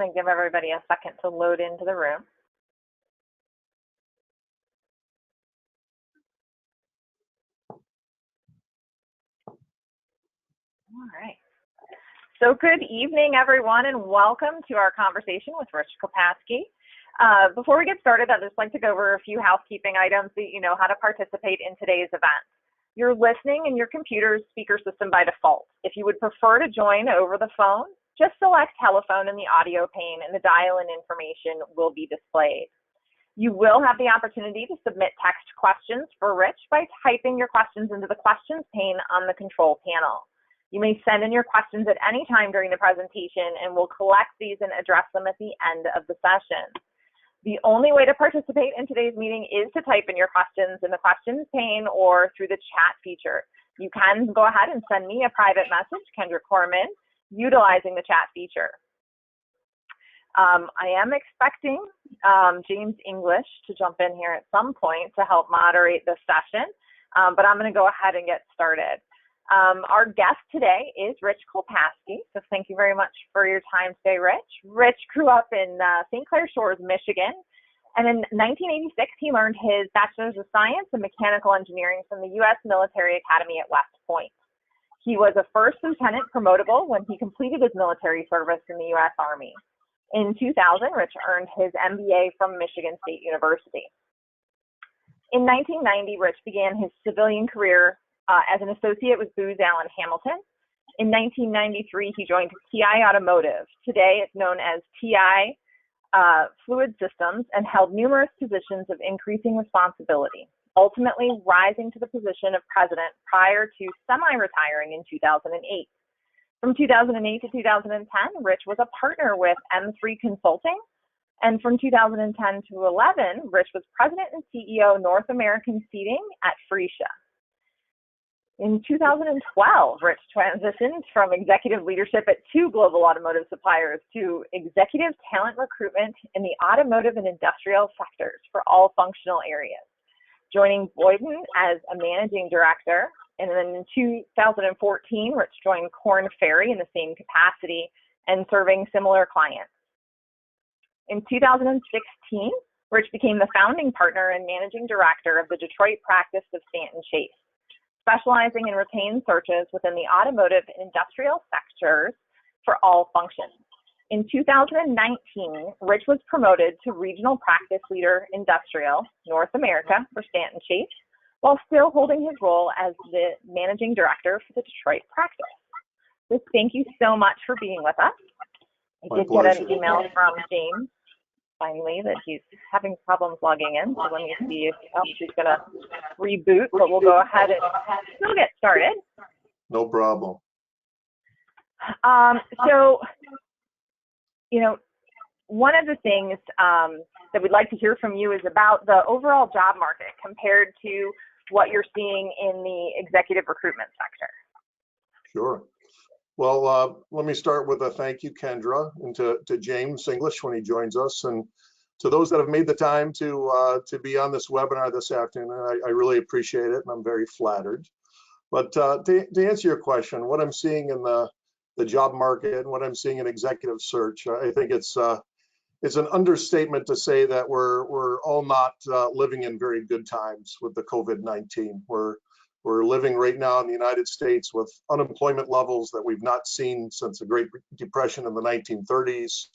going to give everybody a second to load into the room. All right. So good evening, everyone, and welcome to our conversation with Rich Kolpasky. Before we get started, I'd just like to go over a few housekeeping items so you know how to participate in today's event. You're listening in your computer's speaker system by default. If you would prefer to join over the phone, just select telephone in the audio pane and the dial-in information will be displayed. You will have the opportunity to submit text questions for Rich by typing your questions into the questions pane on the control panel. You may send in your questions at any time during the presentation and we'll collect these and address them at the end of the session. The only way to participate in today's meeting is to type in your questions in the questions pane or through the chat feature. You can go ahead and send me a private message, Kendra Corman, utilizing the chat feature. I am expecting James English to jump in here at some point to help moderate this session, but I'm going to go ahead and get started. Our guest today is Rich Kolpasky, so thank you very much for your time today, Rich. Rich grew up in St. Clair Shores, Michigan, and in 1986 he learned his Bachelor's of Science in Mechanical Engineering from the U.S. Military Academy at West Point. He was a first lieutenant promotable when he completed his military service in the U.S. Army. In 2000, Rich earned his MBA from Michigan State University. In 1990, Rich began his civilian career as an associate with Booz Allen Hamilton. In 1993, he joined TI Automotive. Today, it's known as TI Fluid Systems, and held numerous positions of increasing responsibility, ultimately rising to the position of president prior to semi-retiring in 2008. From 2008 to 2010, Rich was a partner with M3 Consulting, and from 2010 to 11, Rich was president and CEO North American Seating at Freesia. In 2012, Rich transitioned from executive leadership at two global automotive suppliers to executive talent recruitment in the automotive and industrial sectors for all functional areas, joining Boyden as a managing director. And then in 2014, Rich joined Korn Ferry in the same capacity and serving similar clients. In 2016, Rich became the founding partner and managing director of the Detroit practice of Stanton Chase, specializing in retained searches within the automotive and industrial sectors for all functions. In 2019, Rich was promoted to Regional Practice Leader Industrial North America for Stanton Chase, while still holding his role as the Managing Director for the Detroit practice. So thank you so much for being with us. I did get an email from James, finally, that he's having problems logging in. So let me see if she's going to reboot, but we'll go ahead and still get started. No problem. So, you know, one of the things that we'd like to hear from you is about the overall job market compared to what you're seeing in the executive recruitment sector. Sure. Well, let me start with a thank you, Kendra, and to James English when he joins us, and to those that have made the time to be on this webinar this afternoon. I really appreciate it, and I'm very flattered. But to answer your question, what I'm seeing in the job market and what I'm seeing in executive search, I think it's an understatement to say that we're all not living in very good times with the COVID-19. We're living right now in the United States with unemployment levels that we've not seen since the Great Depression in the 1930s.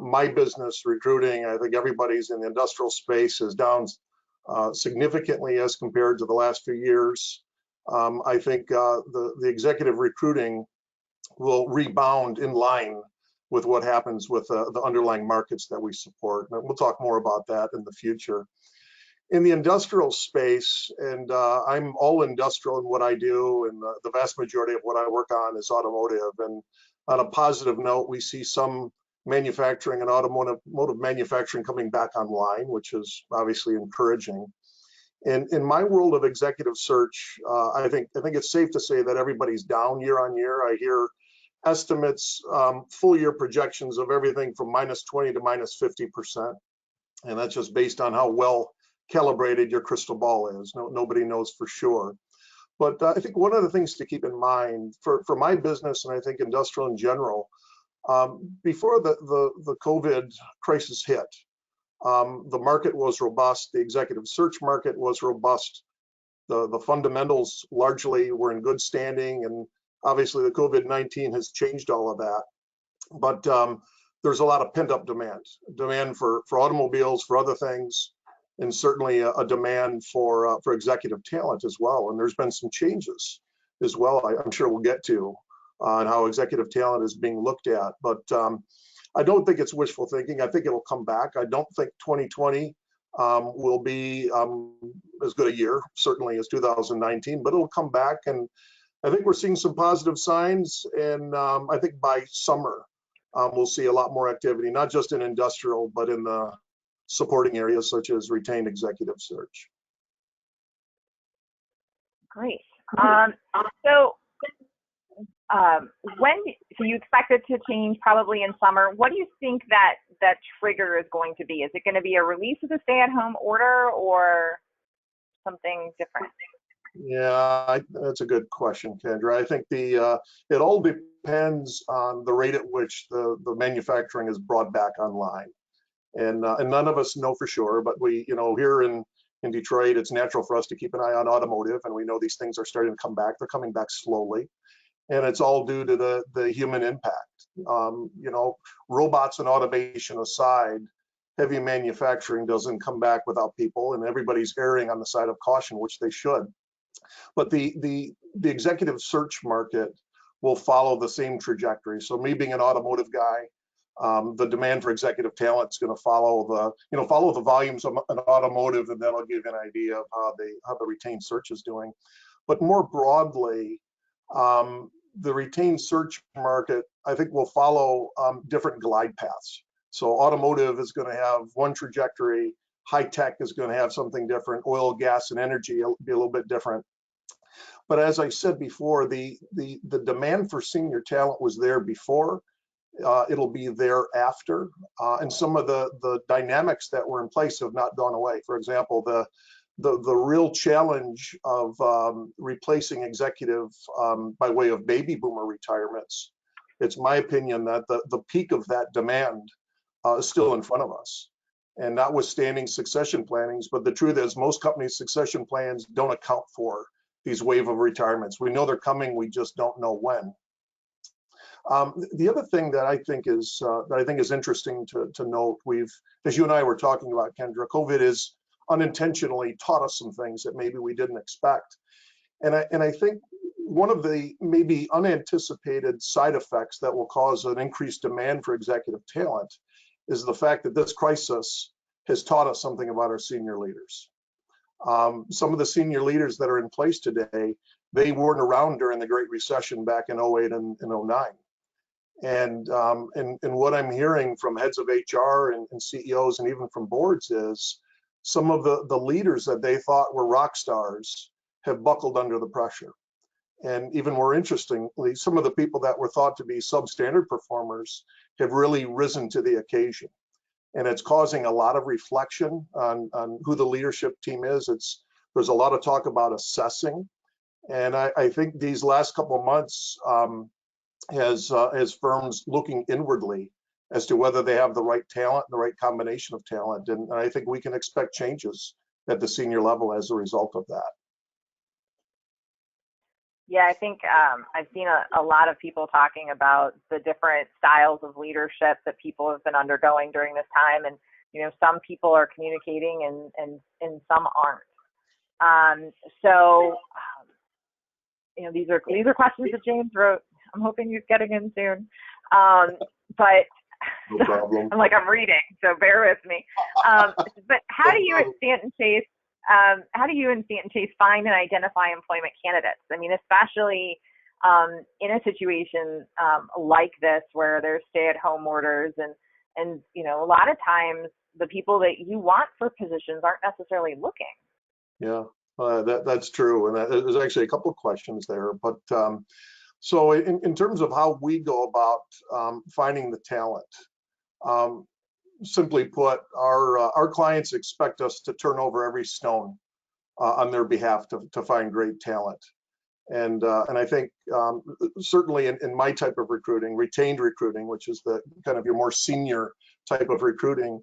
My business, recruiting, I think everybody's in the industrial space, is down significantly as compared to the last few years. I think the executive recruiting will rebound in line with what happens with the underlying markets that we support. And we'll talk more about that in the future. In the industrial space, and I'm all industrial in what I do, and the vast majority of what I work on is automotive. And on a positive note, we see some manufacturing and automotive manufacturing coming back online, which is obviously encouraging. And in my world of executive search, I think it's safe to say that everybody's down year on year. I hear estimates, full year projections of everything from -20 to -50%. And that's just based on how well calibrated your crystal ball is. Nobody knows for sure. But I think one of the things to keep in mind for my business, and I think industrial in general, Before the COVID crisis hit, the market was robust. The executive search market was robust. The fundamentals largely were in good standing, and obviously the COVID-19 has changed all of that. But there's a lot of pent-up demand for automobiles, for other things, and certainly a demand for executive talent as well. And there's been some changes as well, I'm sure we'll get to, on how executive talent is being looked at. But I don't think it's wishful thinking. I think it'll come back. I don't think 2020 will be as good a year, certainly, as 2019, but it'll come back. And I think we're seeing some positive signs. And I think by summer, we'll see a lot more activity, not just in industrial, but in the supporting areas such as retained executive search. Great. So you expect it to change probably in summer. What do you think that trigger is going to be? Is it going to be a release of the stay-at-home order or something different? Yeah, that's a good question, Kendra. I think it all depends on the rate at which the manufacturing is brought back online, and none of us know for sure. But we, here in Detroit, it's natural for us to keep an eye on automotive, and we know these things are starting to come back. They're coming back slowly, and it's all due to the human impact. Robots and automation aside, heavy manufacturing doesn't come back without people, and everybody's erring on the side of caution, which they should. But the executive search market will follow the same trajectory. So me being an automotive guy, the demand for executive talent is going to follow the volumes of an automotive, and that'll give you an idea of how the retained search is doing. But more broadly, the retained search market, I think, will follow different glide paths. So automotive is going to have one trajectory, high tech is going to have something different, oil, gas, and energy will be a little bit different. But as I said before, the demand for senior talent was there before. It'll be there after, and some of the dynamics that were in place have not gone away. For example, the real challenge of replacing executive by way of baby boomer retirements, it's my opinion that the peak of that demand is still in front of us. And notwithstanding succession plannings, but the truth is most companies' succession plans don't account for these wave of retirements. We know they're coming, we just don't know when. The other thing that I think is interesting to note, as you and I were talking about, Kendra, COVID has unintentionally taught us some things that maybe we didn't expect. And I think one of the maybe unanticipated side effects that will cause an increased demand for executive talent is the fact that this crisis has taught us something about our senior leaders. Some of the senior leaders that are in place today, they weren't around during the Great Recession back in 08 and 09. And what I'm hearing from heads of HR and CEOs and even from boards is some of the leaders that they thought were rock stars have buckled under the pressure. And even more interestingly, some of the people that were thought to be substandard performers have really risen to the occasion. And it's causing a lot of reflection on who the leadership team is. There's a lot of talk about assessing. And I think these last couple of months has firms looking inwardly as to whether they have the right talent, the right combination of talent. And I think we can expect changes at the senior level as a result of that. Yeah, I think I've seen a lot of people talking about the different styles of leadership that people have been undergoing during this time. And, some people are communicating and some aren't. These are questions that James wrote. I'm hoping he's getting in soon. But no problem. I'm reading, so bear with me. But how do you at Stanton Chase find and identify employment candidates? I mean, especially in a situation like this where there's stay-at-home orders and a lot of times the people that you want for positions aren't necessarily looking. Yeah, that's true. And there's actually a couple of questions there. But so in terms of how we go about finding the talent, simply put, our clients expect us to turn over every stone on their behalf to find great talent. And I think certainly in my type of recruiting, retained recruiting, which is the kind of your more senior type of recruiting,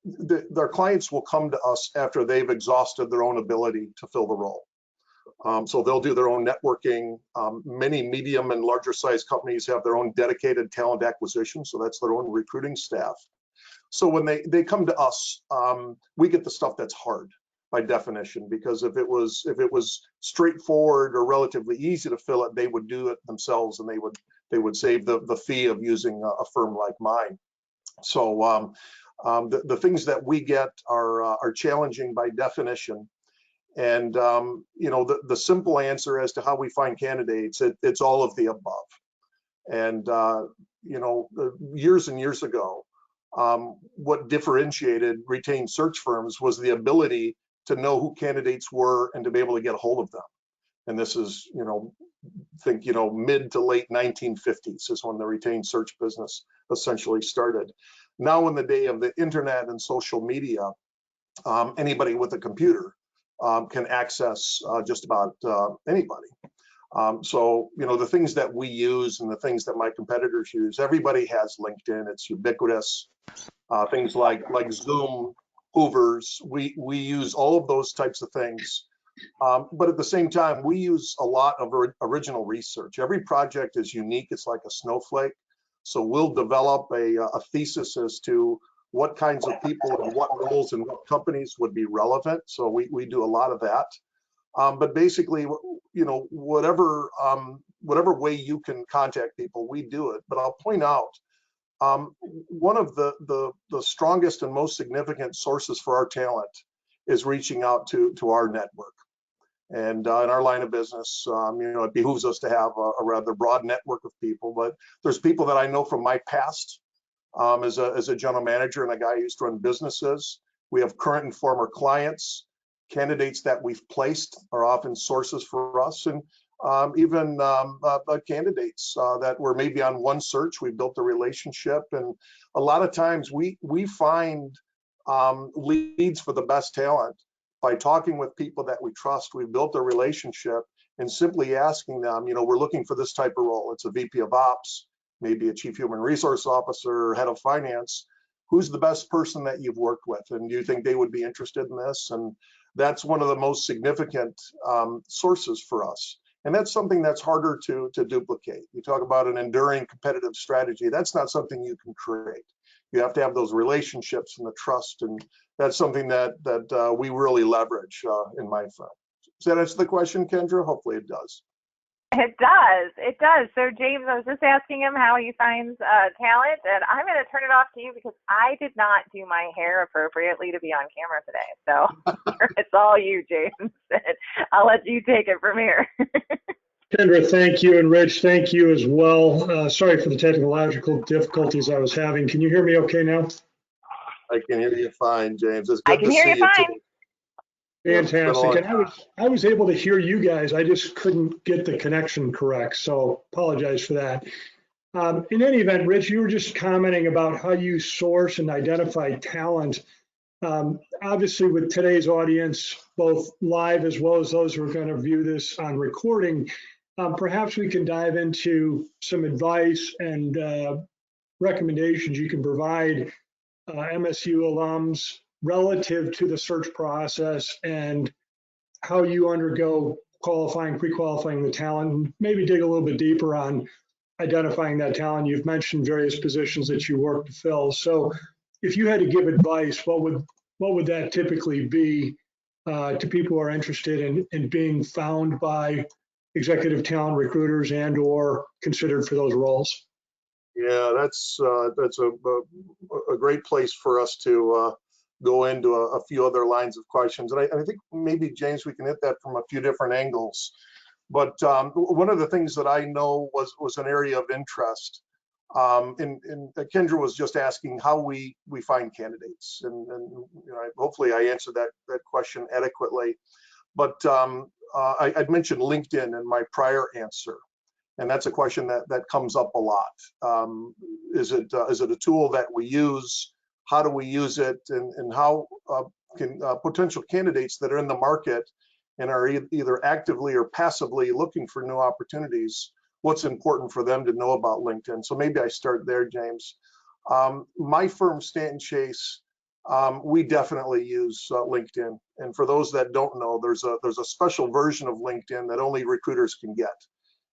their clients will come to us after they've exhausted their own ability to fill the role. So they'll do their own networking. Many medium and larger size companies have their own dedicated talent acquisition, so that's their own recruiting staff. So when they come to us, we get the stuff that's hard by definition, because if it was straightforward or relatively easy to fill it, they would do it themselves, and they would save the fee of using a firm like mine. So the things that we get are challenging by definition. And the simple answer as to how we find candidates, it's all of the above. And years and years ago, what differentiated retained search firms was the ability to know who candidates were and to be able to get a hold of them. And this is, think mid to late 1950s is when the retained search business essentially started. Now, in the day of the internet and social media, anybody with a computer can access just about anybody. So, the things that we use and the things that my competitors use, everybody has LinkedIn. It's ubiquitous. Things like Zoom, Hoovers, we use all of those types of things. But at the same time, we use a lot of original research. Every project is unique. It's like a snowflake. So we'll develop a thesis as to what kinds of people and what roles and what companies would be relevant. So we do a lot of that. But basically, whatever way you can contact people, we do it. But I'll point out, one of the strongest and most significant sources for our talent is reaching out to our network. And in our line of business, it behooves us to have a rather broad network of people. But there's people that I know from my past as a general manager and a guy who used to run businesses. We have current and former clients. Candidates that we've placed are often sources for us, and even candidates that were maybe on one search. We built a relationship, and a lot of times we find leads for the best talent by talking with people that we trust. We've built a relationship, and simply asking them, we're looking for this type of role. It's a VP of Ops, maybe a Chief Human Resource Officer, Head of Finance. Who's the best person that you've worked with, and do you think they would be interested in this? And that's one of the most significant sources for us. And that's something that's harder to duplicate. You talk about an enduring competitive strategy. That's not something you can create. You have to have those relationships and the trust. And that's something that we really leverage in my firm. Does that answer the question, Kendra? Hopefully it does. It does. It does. So, James, I was just asking him how he finds talent, and I'm going to turn it off to you because I did not do my hair appropriately to be on camera today. So it's all you, James. I'll let you take it from here. Kendra, thank you. And Rich, thank you as well. Sorry for the technological difficulties I was having. Can you hear me okay now? I can hear you fine, James. It's I good can to hear see you you fine. too. Fantastic. And I was able to hear you guys. I just couldn't get the connection correct. So apologize for that. In any event, Rich, you were just commenting about how you source and identify talent. Obviously, with today's audience, both live as well as those who are going to view this on recording, perhaps we can dive into some advice and recommendations you can provide MSU alums relative to the search process and how you undergo qualifying, pre-qualifying the talent, and maybe dig a little bit deeper on identifying that talent. You've mentioned various positions that you work to fill. So if you had to give advice, what would that typically be to people who are interested in being found by executive talent recruiters and or considered for those roles? Yeah, that's a great place for us to go into a few other lines of questions. And I think maybe, James, we can hit that from a few different angles. But one of the things that I know was an area of interest. Kendra was just asking how we find candidates. And hopefully I answered that question adequately. But I'd mentioned LinkedIn in my prior answer. And that's a question that comes up a lot. Is it a tool that we use? How do we use it? And how can potential candidates that are in the market and are either actively or passively looking for new opportunities, what's important for them to know about LinkedIn. So maybe I start there, James. My firm, Stanton Chase, we definitely use LinkedIn. And for those that don't know, there's a special version of LinkedIn that only recruiters can get.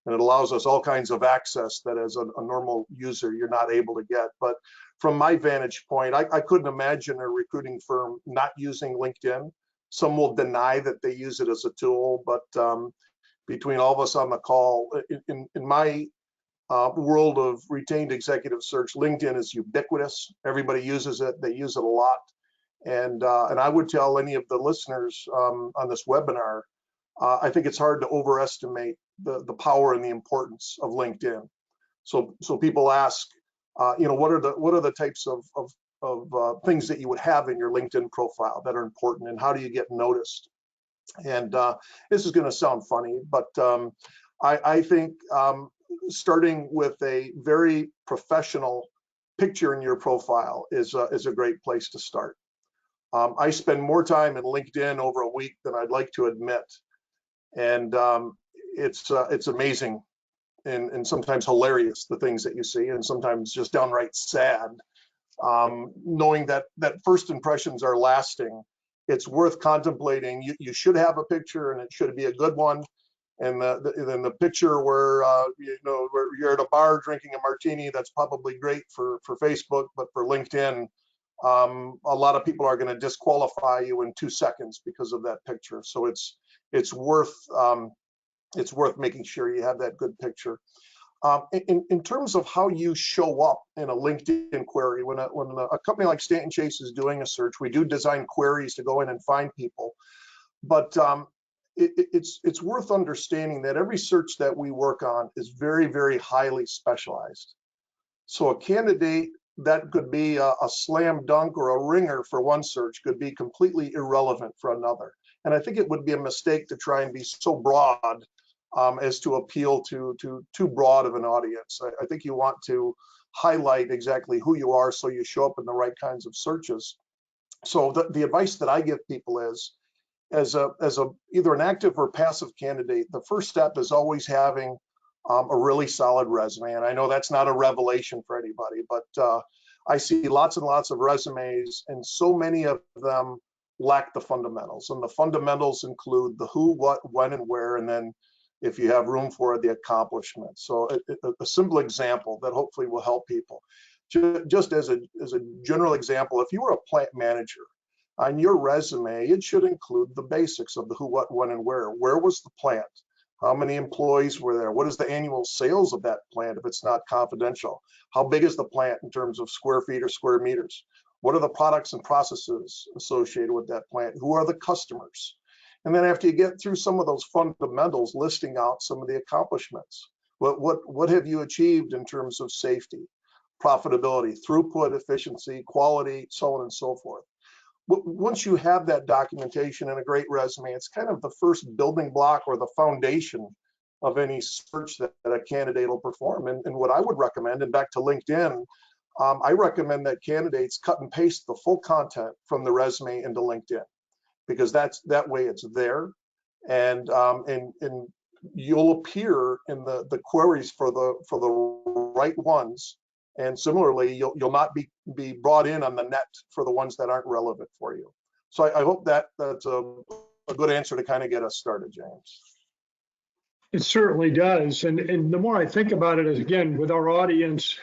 And it allows us all kinds of access that as a normal user, you're not able to get. But from my vantage point, I couldn't imagine a recruiting firm not using LinkedIn. Some will deny that they use it as a tool, but between all of us on the call, in my world of retained executive search, LinkedIn is ubiquitous. Everybody uses it. They use it a lot. And I would tell any of the listeners on this webinar, I think it's hard to overestimate the power and the importance of LinkedIn. So people ask, what are the types of things that you would have in your LinkedIn profile that are important, and how do you get noticed? And this is going to sound funny, but I think starting with a very professional picture in your profile is a great place to start. I spend more time in LinkedIn over a week than I'd like to admit, and it's amazing and sometimes hilarious, the things that you see, and sometimes just downright sad. Knowing that first impressions are lasting, it's worth contemplating. You should have a picture, and it should be a good one. And then the picture where where you're at a bar drinking a martini, that's probably great for Facebook, but for LinkedIn, a lot of people are going to disqualify you in 2 seconds because of that picture. So it's worth making sure you have that good picture. In terms of how you show up in a LinkedIn query, when a company like Stanton Chase is doing a search, we do design queries to go in and find people. But it's worth understanding that every search that we work on is very, very highly specialized. So a candidate that could be a slam dunk or a ringer for one search could be completely irrelevant for another. And I think it would be a mistake to try and be so broad as to appeal to too broad of an audience. I think you want to highlight exactly who you are so you show up in the right kinds of searches. So the advice that I give people is, as either an active or passive candidate, the first step is always having a really solid resume. And I know that's not a revelation for anybody, but I see lots and lots of resumes, and so many of them lack the fundamentals. And the fundamentals include the who, what, when, and where, and then if you have room for it, the accomplishments. So a simple example that hopefully will help people. Just as a general example, if you were a plant manager, on your resume, it should include the basics of the who, what, when, and where. Where was the plant? How many employees were there? What is the annual sales of that plant if it's not confidential? How big is the plant in terms of square feet or square meters? What are the products and processes associated with that plant? Who are the customers? And then after you get through some of those fundamentals, listing out some of the accomplishments. What have you achieved in terms of safety, profitability, throughput, efficiency, quality, so on and so forth. Once you have that documentation and a great resume, it's kind of the first building block or the foundation of any search that a candidate will perform. And what I would recommend, and back to LinkedIn, I recommend that candidates cut and paste the full content from the resume into LinkedIn, because that way it's there, and you'll appear in the queries for the right ones. And similarly, you'll not be brought in on the net for the ones that aren't relevant for you. So I hope that's a good answer to kind of get us started, James. It certainly does. And the more I think about it, is again, with our audience,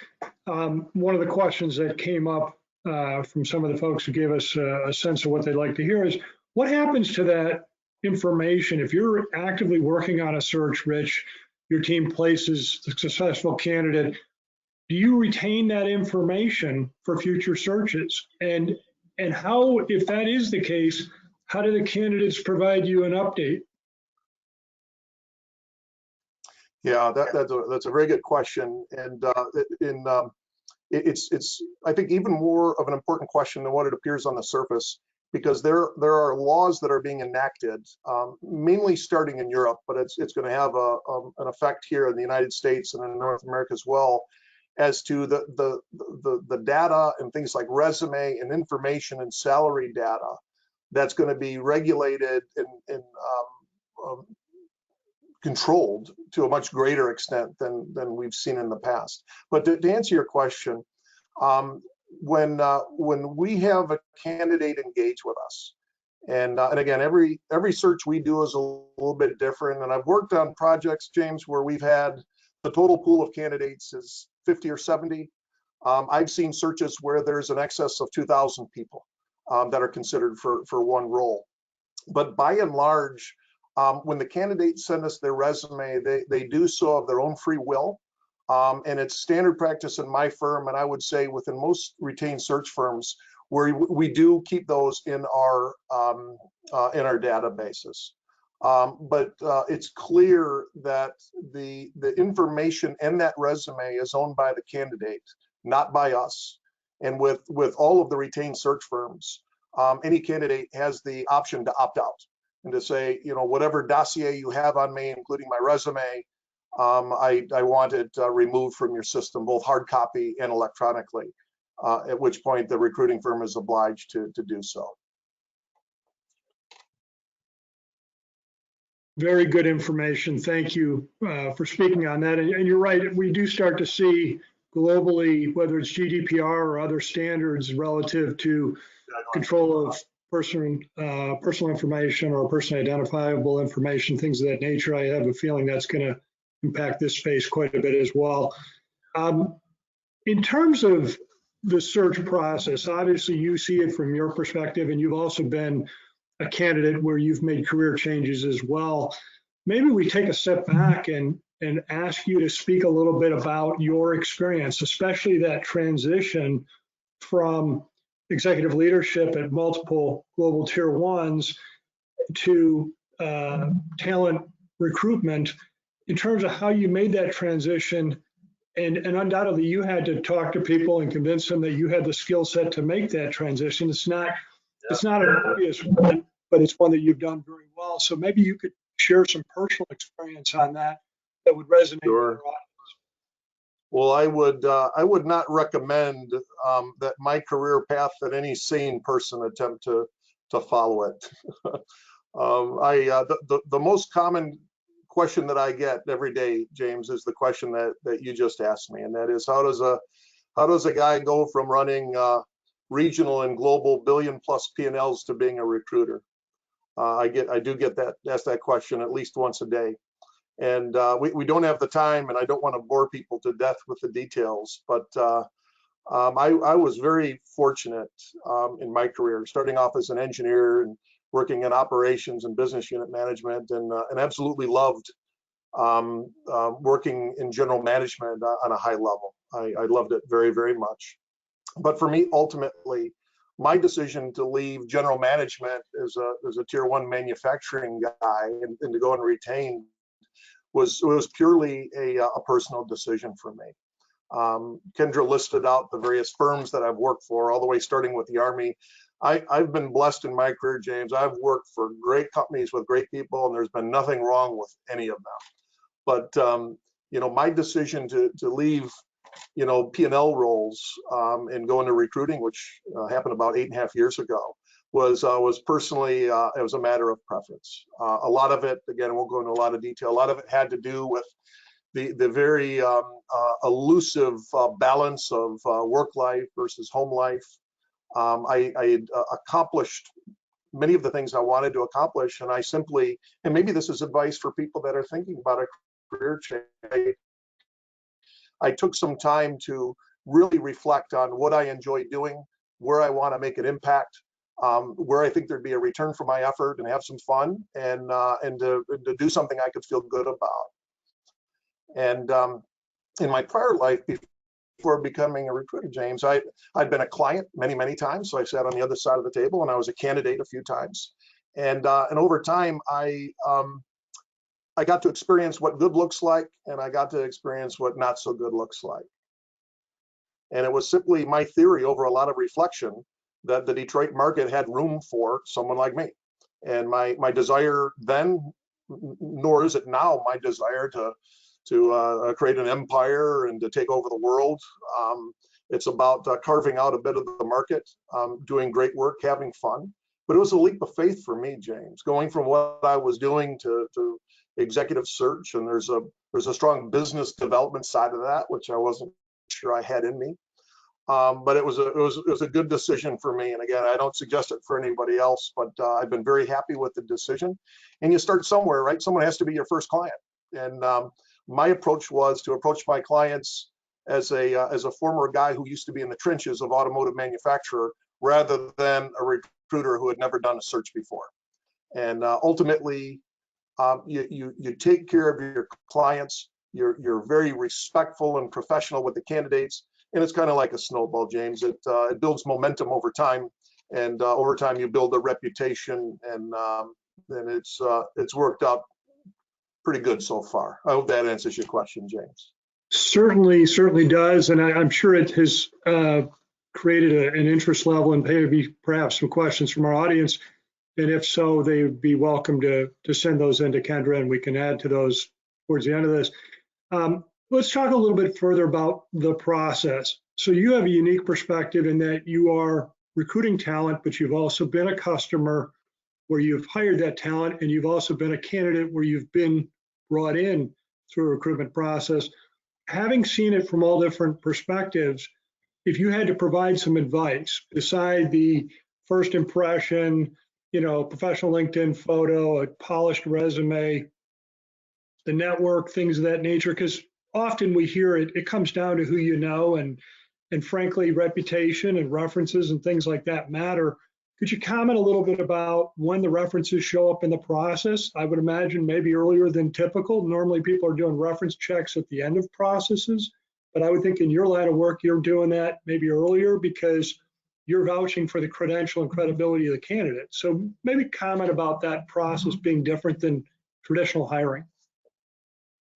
one of the questions that came up from some of the folks who gave us a sense of what they'd like to hear is, what happens to that information if you're actively working on a search, Rich, your team places the successful candidate? Do you retain that information for future searches? And how, if that is the case, how do the candidates provide you an update? Yeah, that's a very good question, and it's I think even more of an important question than what it appears on the surface, because there are laws that are being enacted, mainly starting in Europe, but it's going to have an effect here in the United States and in North America as well, as to the data and things like resume and information and salary data that's going to be regulated and controlled to a much greater extent than we've seen in the past. But to answer your question, when we have a candidate engage with us, and again, every search we do is a little bit different. And I've worked on projects, James, where we've had the total pool of candidates is 50 or 70. I've seen searches where there's an excess of 2,000 people that are considered for one role. But by and large, when the candidates send us their resume, they do so of their own free will. And it's standard practice in my firm, and I would say within most retained search firms, where we do keep those in our databases. But it's clear that the information in that resume is owned by the candidate, not by us. And with all of the retained search firms, any candidate has the option to opt out and to say, whatever dossier you have on me, including my resume, I want it removed from your system, both hard copy and electronically, at which point the recruiting firm is obliged to do so. Very good information. Thank you for speaking on that. And you're right, we do start to see globally, whether it's GDPR or other standards relative to control of personal information or personally identifiable information, things of that nature. I have a feeling that's going to impact this space quite a bit as well. In terms of the search process, obviously you see it from your perspective, and you've also been a candidate where you've made career changes as well. Maybe we take a step back and ask you to speak a little bit about your experience, especially that transition from executive leadership at multiple global tier ones to talent recruitment, in terms of how you made that transition. And undoubtedly you had to talk to people and convince them that you had the skill set to make that transition. It's not an obvious one, but it's one that you've done very well. So maybe you could share some personal experience on that would resonate with your audience. Well, I would not recommend that my career path that any sane person attempt to follow it. The most common question that I get every day, James, is the question that you just asked me, and that is, how does a guy go from running regional and global billion-plus P&Ls to being a recruiter? I do get asked that question at least once a day. And we don't have the time, and I don't want to bore people to death with the details, but I was very fortunate in my career, starting off as an engineer and working in operations and business unit management, and absolutely loved working in general management on a high level. I loved it very, very much. But for me, ultimately, my decision to leave general management as a tier one manufacturing guy and to go and retain was purely a personal decision for me. Kendra listed out the various firms that I've worked for, all the way starting with the Army. I've been blessed in my career, James. I've worked for great companies with great people, and there's been nothing wrong with any of them. But my decision to leave, P&L roles and go into recruiting, which happened about 8.5 years ago, was personally, it was a matter of preference. A lot of it, again, I won't go into a lot of detail, a lot of it had to do with the very elusive balance of work life versus home life. I had accomplished many of the things I wanted to accomplish, and I simply, and maybe this is advice for people that are thinking about a career change, I took some time to really reflect on what I enjoy doing, where I want to make an impact, where I think there'd be a return for my effort, and have some fun, and to do something I could feel good about. And in my prior life, before becoming a recruiter, James, I'd been a client many, many times. So I sat on the other side of the table, and I was a candidate a few times. And over time, I got to experience what good looks like, and I got to experience what not so good looks like. And it was simply my theory over a lot of reflection that the Detroit market had room for someone like me. And my desire then, nor is it now, my desire to create an empire and to take over the world. It's about carving out a bit of the market, doing great work, having fun. But it was a leap of faith for me, James, going from what I was doing to executive search. And there's a strong business development side of that, which I wasn't sure I had in me. But it was a good decision for me. And again, I don't suggest it for anybody else, but I've been very happy with the decision. And you start somewhere, right? Someone has to be your first client. And my approach was to approach my clients as a former guy who used to be in the trenches of automotive manufacturer, rather than a recruiter who had never done a search before. And ultimately, you take care of your clients. You're very respectful and professional with the candidates, and it's kind of like a snowball, James. It builds momentum over time, and over time you build a reputation, and it's worked out pretty good so far. I hope that answers your question, James. Certainly does, and I'm sure it has created an interest level and maybe perhaps some questions from our audience. And if so, they would be welcome to send those into Kendra, and we can add to those towards the end of this. Let's talk a little bit further about the process. So you have a unique perspective in that you are recruiting talent, but you've also been a customer where you've hired that talent, and you've also been a candidate where you've been brought in through a recruitment process. Having seen it from all different perspectives, if you had to provide some advice beside the first impression, professional LinkedIn photo, a polished resume, the network, things of that nature, because often we hear it comes down to who you know, and frankly, reputation and references and things like that matter. Could you comment a little bit about when the references show up in the process? I would imagine maybe earlier than typical. Normally people are doing reference checks at the end of processes, but I would think in your line of work, you're doing that maybe earlier because you're vouching for the credential and credibility of the candidate. So maybe comment about that process being different than traditional hiring.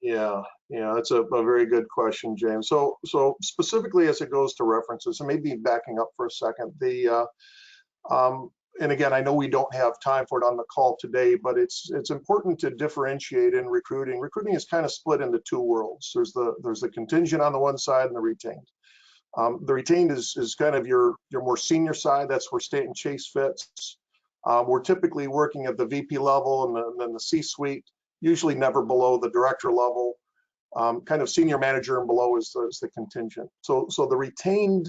Yeah, that's a very good question, James. So specifically as it goes to references, and maybe backing up for a second, and again, I know we don't have time for it on the call today, but it's important to differentiate in recruiting. Recruiting is kind of split into two worlds. There's the contingent on the one side and the retained. The retained is kind of your more senior side. That's where Stanton Chase fits. We're typically working at the VP level and then the C-suite, usually never below the director level. Kind of senior manager and below is the contingent. So the retained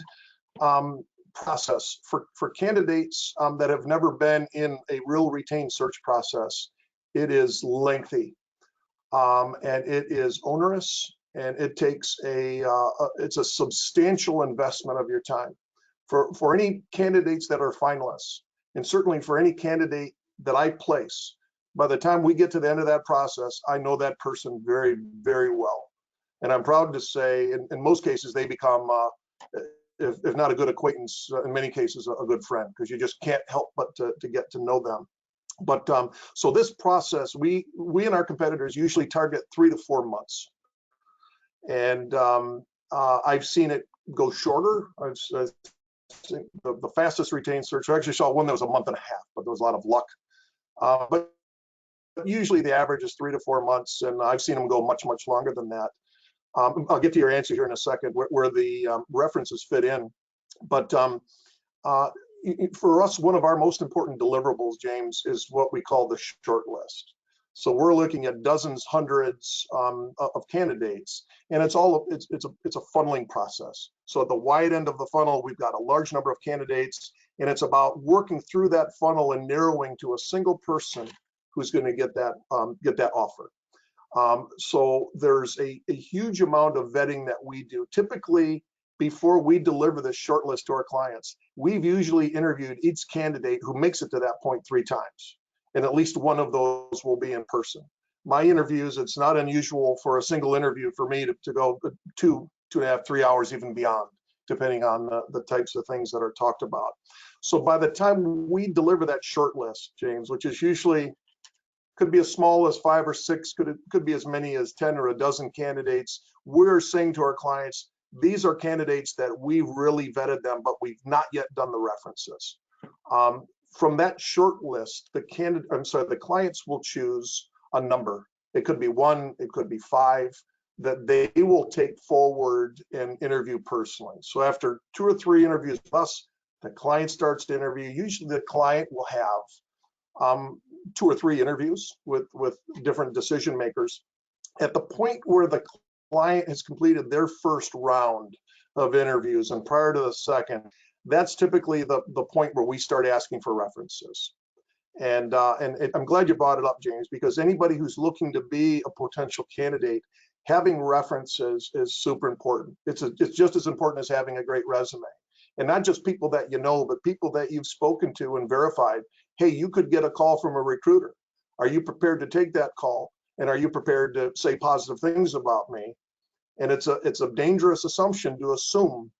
process for candidates that have never been in a real retained search process, it is lengthy, and it is onerous, and it takes it's a substantial investment of your time for any candidates that are finalists, and certainly for any candidate that I place. By the time we get to the end of that process, I know that person very, very well, and I'm proud to say in most cases they become if not a good acquaintance, in many cases a good friend, because you just can't help but to get to know them. But so this process, we and our competitors usually target 3 to 4 months, and I've seen it go shorter. I've seen the fastest retained search. I actually saw one that was a month and a half, but there was a lot of luck. But usually the average is 3 to 4 months, and I've seen them go much longer than that. I'll get to your answer here in a second, where the references fit in. But for us, one of our most important deliverables, James, is what we call the short list. So we're looking at dozens, hundreds of candidates, and it's a funneling process. So at the wide end of the funnel, we've got a large number of candidates, and it's about working through that funnel and narrowing to a single person who's going to get that offer. So there's a huge amount of vetting that we do. Typically, before we deliver this shortlist to our clients, we've usually interviewed each candidate who makes it to that point 3 times, and at least one of those will be in person. My interviews, it's not unusual for a single interview for me to go 2.5, 3 hours, even beyond, depending on the types of things that are talked about. So by the time we deliver that shortlist, James, which is usually could be as small as 5 or 6, could be as many as 10 or a dozen candidates, we're saying to our clients, these are candidates that we've really vetted them, but we've not yet done the references. From that short list, the clients will choose a number. It could be 1, it could be 5, that they will take forward and interview personally. So after 2 or 3 interviews with us, The client starts to interview. Usually the client will have 2 or 3 interviews with different decision makers. At the point where the client has completed their first round of interviews and prior to the second, that's typically the point where we start asking for references. And I'm glad you brought it up, James, because anybody who's looking to be a potential candidate, having references is super important. It's just as important as having a great resume. And not just people that you know, but people that you've spoken to and verified. Hey, you could get a call from a recruiter. Are you prepared to take that call? And are you prepared to say positive things about me? And it's a dangerous assumption to assume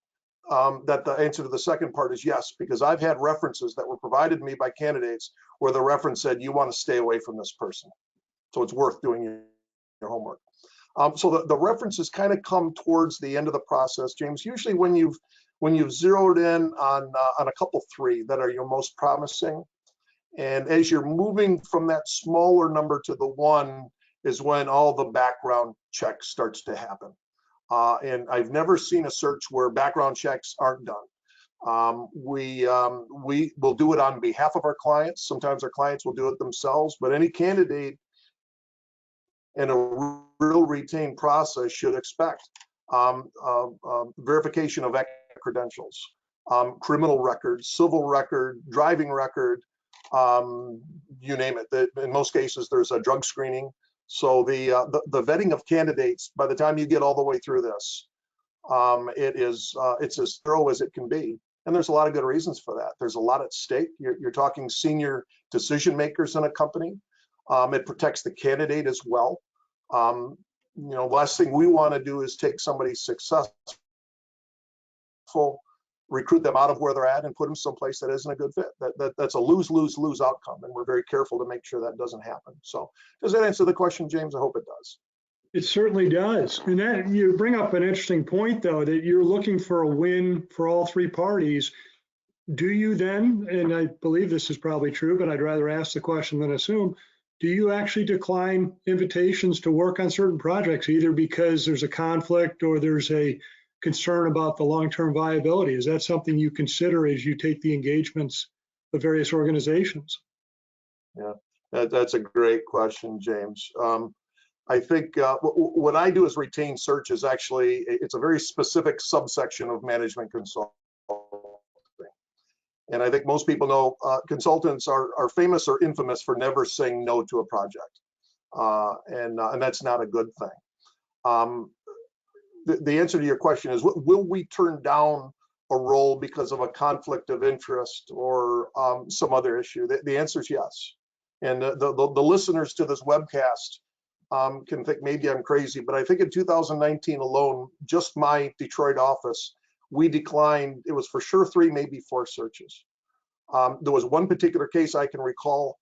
that the answer to the second part is yes, because I've had references that were provided to me by candidates where the reference said, you want to stay away from this person. So it's worth doing your homework. So the references kind of come towards the end of the process, James, usually when you've zeroed in on a couple 3 that are your most promising. And as you're moving from that smaller number to the 1 is when all the background check starts to happen. And I've never seen a search where background checks aren't done. We will do it on behalf of our clients. Sometimes our clients will do it themselves, but any candidate in a real retained process should expect verification of credentials, criminal record, civil record, driving record, you name it. In most cases, there's a drug screening. So the vetting of candidates, by the time you get all the way through this, it's as thorough as it can be. And there's a lot of good reasons for that. There's a lot at stake. You're talking senior decision makers in a company. It protects the candidate as well. The last thing we want to do is take somebody successful, recruit them out of where they're at and put them someplace that isn't a good fit. That's a lose-lose-lose outcome, and we're very careful to make sure that doesn't happen. So does that answer the question, James? I hope it does. It certainly does. And that, you bring up an interesting point, though, that you're looking for a win for all 3 parties. Do you then, and I believe this is probably true, but I'd rather ask the question than assume, do you actually decline invitations to work on certain projects, either because there's a conflict or there's a concern about the long-term viability? Is that something you consider as you take the engagements of various organizations? Yeah, that's a great question, James. I think what I do as retained search is actually, it's a very specific subsection of management consulting. And I think most people know consultants are famous or infamous for never saying no to a project. And that's not a good thing. The answer to your question is, will we turn down a role because of a conflict of interest or some other issue? The answer is yes. And the listeners to this webcast can think maybe I'm crazy, but I think in 2019 alone, just my Detroit office, we declined, it was for sure 3, maybe 4 searches. There was one particular case I can recall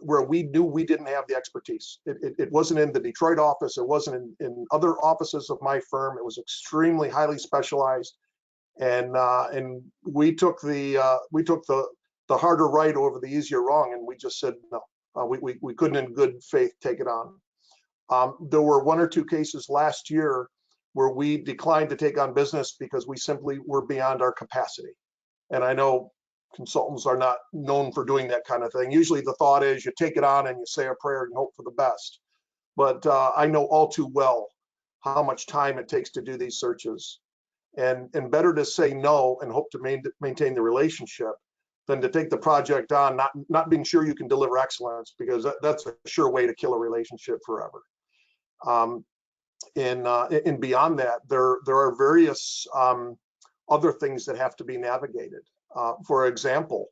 where we knew we didn't have the expertise. It wasn't in the Detroit office. It wasn't in other offices of my firm. It was extremely highly specialized, and we took the harder right over the easier wrong, and we just said no. We couldn't in good faith take it on. There were 1 or 2 cases last year where we declined to take on business because we simply were beyond our capacity. And I know consultants are not known for doing that kind of thing. Usually the thought is you take it on and you say a prayer and hope for the best. But I know all too well how much time it takes to do these searches. And better to say no and hope to maintain the relationship than to take the project on, not being sure you can deliver excellence, because that's a sure way to kill a relationship forever. And beyond that, there are various other things that have to be navigated. For example,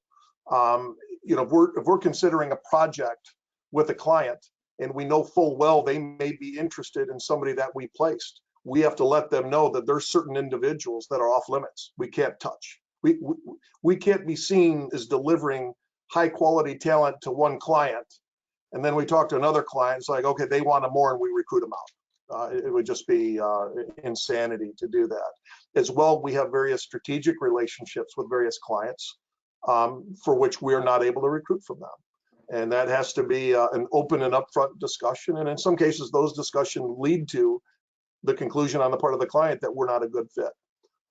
if we're considering a project with a client and we know full well they may be interested in somebody that we placed, we have to let them know that there's certain individuals that are off limits. We can't touch. We can't be seen as delivering high quality talent to one client, and then we talk to another client. It's like, okay, they want more, and we recruit them out. It would just be insanity to do that. As well, we have various strategic relationships with various clients for which we are not able to recruit from them. And that has to be an open and upfront discussion. And in some cases, those discussions lead to the conclusion on the part of the client that we're not a good fit.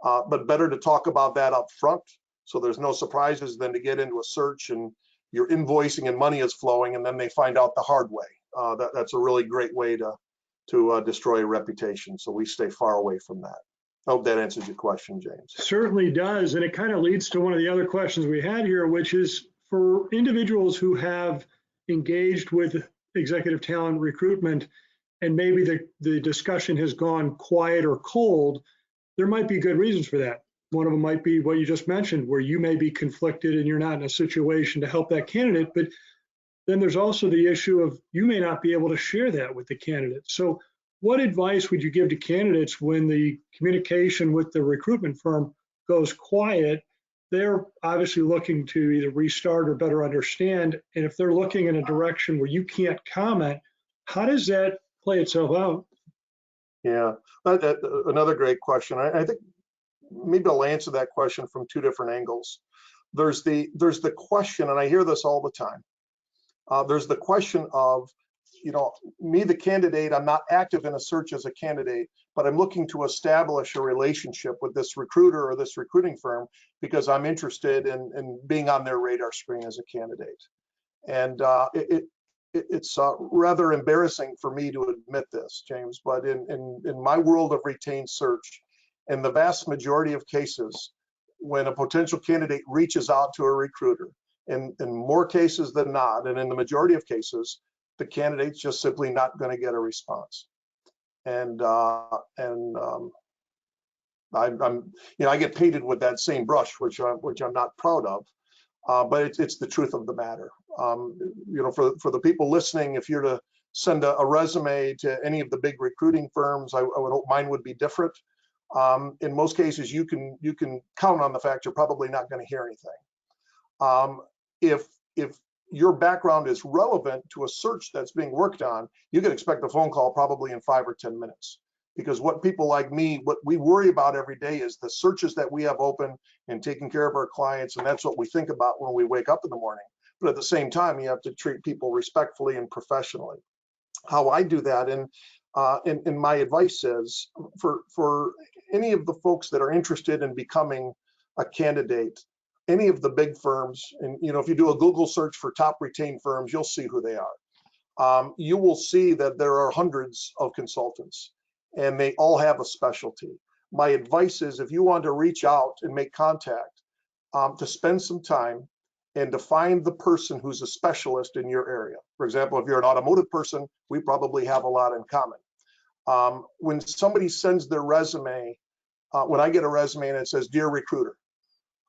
But better to talk about that up front So there's no surprises then to get into a search and you're invoicing and money is flowing, and then they find out the hard way. That's a really great way to destroy a reputation. So we stay far away from that. I hope that answers your question, James. Certainly does. And it kind of leads to one of the other questions we had here, which is for individuals who have engaged with executive talent recruitment and maybe the discussion has gone quiet or cold, there might be good reasons for that. One of them might be what you just mentioned, where you may be conflicted and you're not in a situation to help that candidate. But then there's also the issue of you may not be able to share that with the candidate. So what advice would you give to candidates when the communication with the recruitment firm goes quiet? They're obviously looking to either restart or better understand. And if they're looking in a direction where you can't comment, how does that play itself out? Yeah, another great question. I think maybe I'll answer that question from two different angles. There's the question, and I hear this all the time. There's the question of, me, the candidate, I'm not active in a search as a candidate, but I'm looking to establish a relationship with this recruiter or this recruiting firm because I'm interested in being on their radar screen as a candidate. And it's rather embarrassing for me to admit this, James, but in my world of retained search, in the vast majority of cases, when a potential candidate reaches out to a recruiter, in more cases than not, and in the majority of cases, the candidate's just simply not going to get a response. And I get painted with that same brush, which I'm not proud of, but it's the truth of the matter. For the people listening, if you're to send a resume to any of the big recruiting firms, I would hope mine would be different. In most cases, you can count on the fact you're probably not going to hear anything. If your background is relevant to a search that's being worked on, you can expect a phone call probably in 5 or 10 minutes. Because what people like me, what we worry about every day is the searches that we have open and taking care of our clients, and that's what we think about when we wake up in the morning. But at the same time, you have to treat people respectfully and professionally. How I do that, and my advice is for any of the folks that are interested in becoming a candidate, any of the big firms, and if you do a Google search for top retained firms, you'll see who they are. You will see that there are hundreds of consultants, and they all have a specialty. My advice is, if you want to reach out and make contact, to spend some time and to find the person who's a specialist in your area. For example, if you're an automotive person, we probably have a lot in common. When somebody sends their resume, when I get a resume and it says, "Dear recruiter,"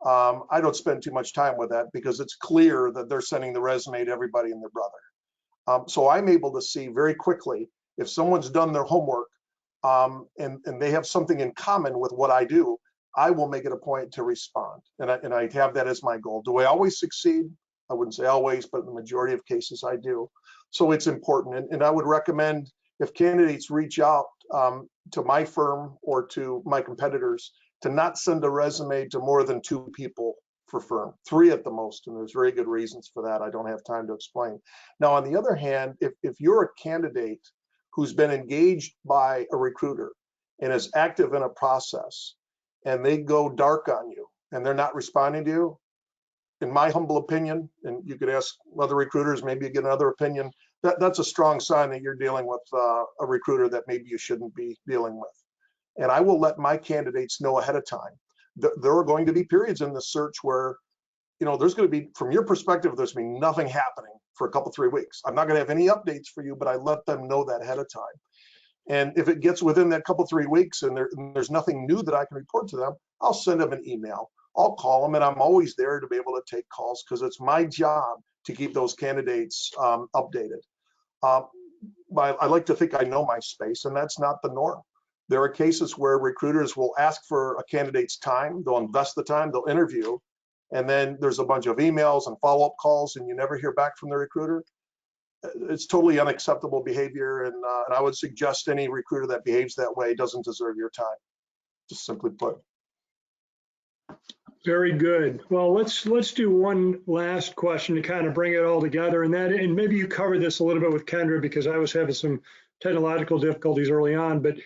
I don't spend too much time with that because it's clear that they're sending the resume to everybody and their brother. So I'm able to see very quickly if someone's done their homework and they have something in common with what I do. I will make it a point to respond, and I have that as my goal. Do I always succeed? I wouldn't say always, but in the majority of cases I do. So it's important, and I would recommend if candidates reach out to my firm or to my competitors to not send a resume to more than 2 people per firm, 3 at the most, and there's very good reasons for that. I don't have time to explain. Now, on the other hand, if you're a candidate who's been engaged by a recruiter and is active in a process, and they go dark on you and they're not responding to you, in my humble opinion, and you could ask other recruiters, maybe you get another opinion, that's a strong sign that you're dealing with a recruiter that maybe you shouldn't be dealing with. And I will let my candidates know ahead of time. There are going to be periods in the search where, there's going to be, from your perspective, there's going to be nothing happening for a couple, 3 weeks. I'm not going to have any updates for you, but I let them know that ahead of time. And if it gets within that couple, 3 weeks and there's nothing new that I can report to them, I'll send them an email. I'll call them, and I'm always there to be able to take calls because it's my job to keep those candidates updated. I like to think I know my space, and that's not the norm. There are cases where recruiters will ask for a candidate's time, they'll invest the time, they'll interview, and then there's a bunch of emails and follow-up calls, and you never hear back from the recruiter. It's totally unacceptable behavior, and I would suggest any recruiter that behaves that way doesn't deserve your time, just simply put. Very good. Well, let's do one last question to kind of bring it all together, and maybe you covered this a little bit with Kendra because I was having some technological difficulties early on, but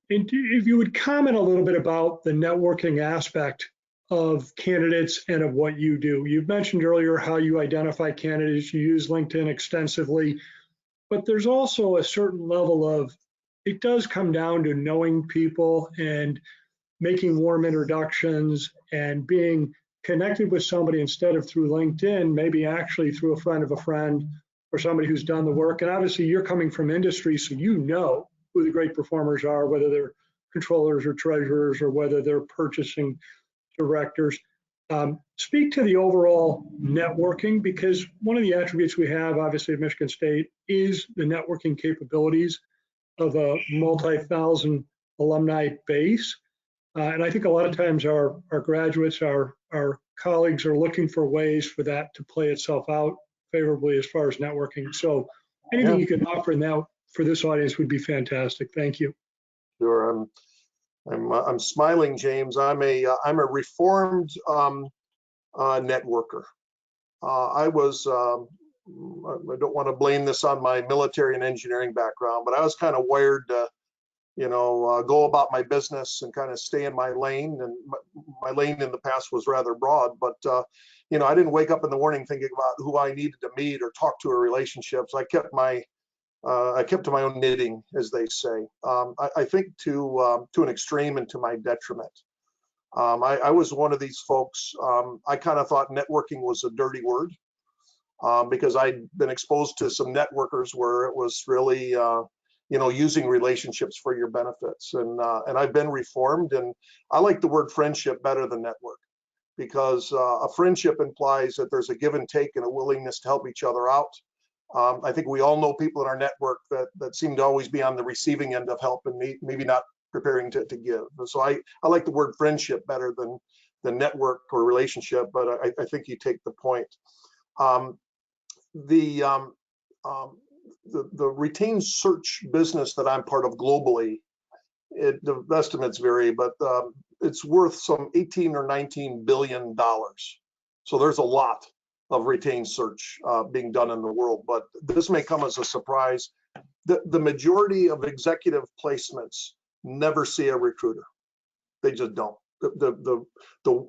if you would comment a little bit about the networking aspect of candidates and of what you do. You've mentioned earlier how you identify candidates, you use LinkedIn extensively, but there's also a certain level of, it does come down to knowing people and making warm introductions and being connected with somebody instead of through LinkedIn, maybe actually through a friend of a friend or somebody who's done the work. And obviously you're coming from industry, so you know who the great performers are, whether they're controllers or treasurers or whether they're purchasing directors. Speak to the overall networking, because one of the attributes we have, obviously, at Michigan State is the networking capabilities of a multi-thousand alumni base. And I think a lot of times our graduates, our colleagues are looking for ways for that to play itself out favorably as far as networking. So anything you can offer now for this audience would be fantastic. Thank you. Sure. I'm smiling, James. I'm a reformed networker. I don't want to blame this on my military and engineering background, but I was kind of wired to, go about my business and kind of stay in my lane. And my lane in the past was rather broad, but I didn't wake up in the morning thinking about who I needed to meet or talk to or relationships. I kept to my own knitting, as they say. I think to an extreme and to my detriment. I was one of these folks. I kind of thought networking was a dirty word because I'd been exposed to some networkers where it was really, using relationships for your benefits. And I've been reformed, and I like the word friendship better than network, because a friendship implies that there's a give and take and a willingness to help each other out. I think we all know people in our network that seem to always be on the receiving end of help and maybe not preparing to give. So I like the word friendship better than network or relationship, but I think you take the point. The retained search business that I'm part of globally, the estimates vary, but it's worth some 18 or 19 billion dollars. So there's a lot of retained search being done in the world, but this may come as a surprise. The majority of executive placements never see a recruiter. They just don't. The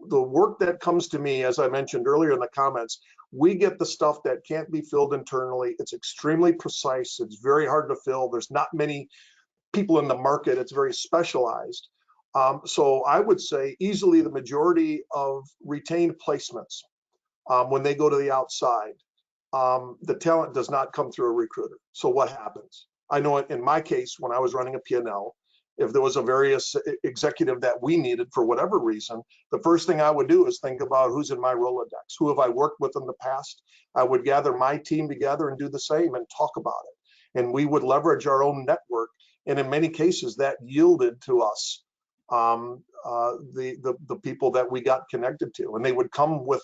work that comes to me, as I mentioned earlier in the comments, we get the stuff that can't be filled internally. It's extremely precise. It's very hard to fill. There's not many people in the market. It's very specialized. So I would say easily the majority of retained placements, when they go to the outside, the talent does not come through a recruiter. So what happens? I know in my case, when I was running a P&L, if there was a various executive that we needed for whatever reason, the first thing I would do is think about who's in my Rolodex, who have I worked with in the past. I would gather my team together and do the same and talk about it. And we would leverage our own network. And in many cases that yielded to us the people that we got connected to, and they would come with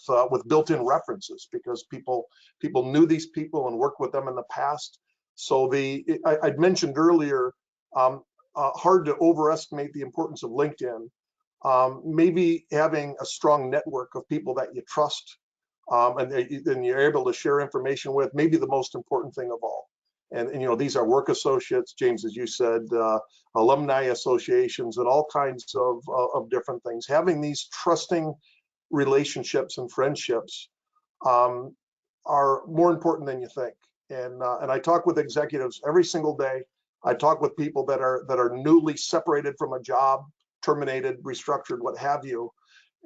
built-in references because people knew these people and worked with them in the past. So I'd mentioned earlier, hard to overestimate the importance of LinkedIn. Maybe having a strong network of people that you trust and you're able to share information with, maybe the most important thing of all. And these are work associates, James, as you said, alumni associations, and all kinds of different things. Having these trusting relationships and friendships are more important than you think. And I talk with executives every single day. I talk with people that are newly separated from a job, terminated, restructured, what have you.